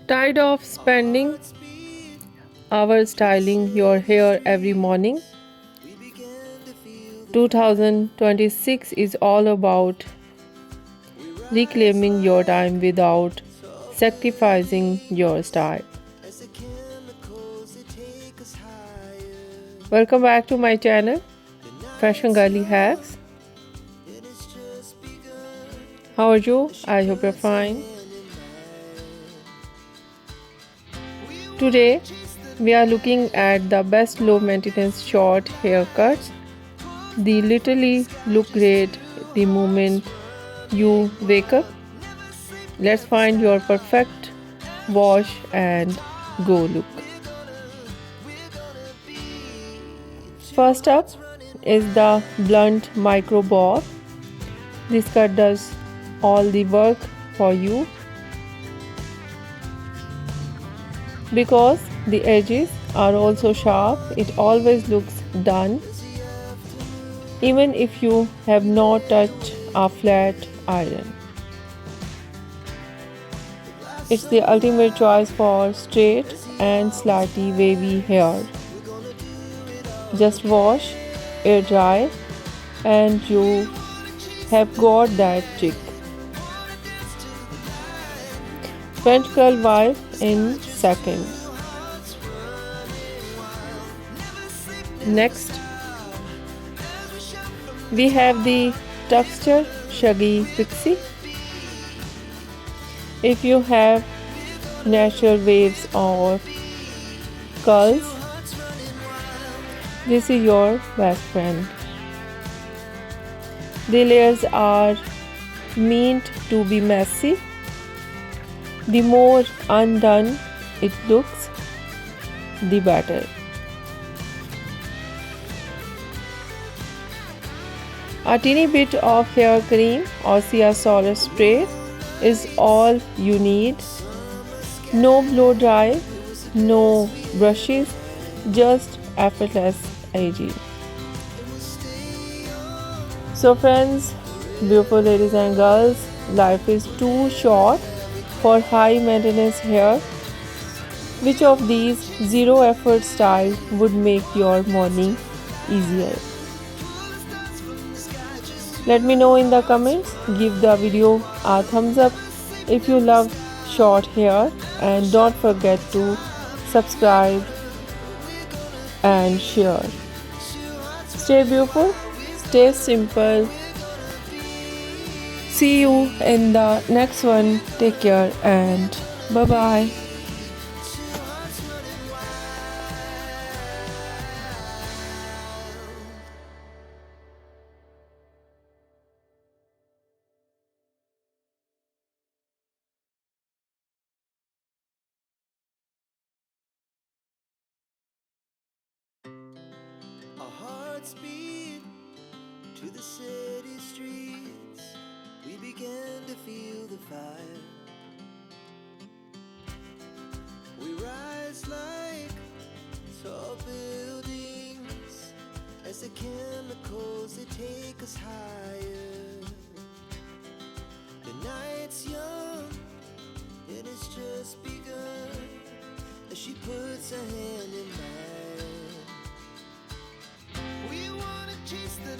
Tired of spending hours styling your hair every morning? 2026 is all about reclaiming your time without sacrificing your style. Welcome back to my channel, Fashion Girly Hacks. How are you? I hope you're fine. Today, we are looking at the best low maintenance short haircuts. They literally look great the moment you wake up. Let's find your perfect wash and go look. First up is the blunt micro bob. This cut does all the work for you because the edges are also sharp. It always looks done even if you have not touched a flat iron. It's the ultimate choice for straight and slightly wavy hair. Just wash, air dry, and you have got that chic French curl vibe in seconds. Next, we have the texture shaggy Pixie. If you have natural waves or curls, this is your best friend. The layers are meant to be messy. The more undone it looks, the better. A teeny bit of hair cream or Cialis spray is all you need. No blow dry, no brushes, just effortless AG. So friends, beautiful ladies and girls, life is too short for high maintenance hair. Which of these zero effort styles would make your morning easier? Let me know in the comments. Give the video a thumbs up if you love short hair, and don't forget to subscribe and share. Stay beautiful, stay simple. See you in the next one. Take care and bye bye. Our hearts beat to the city streets. We began to feel the fire. We rise like tall buildings as the chemicals they take us higher. The night's young and it's just begun as she puts her hand in mine. We wanna chase the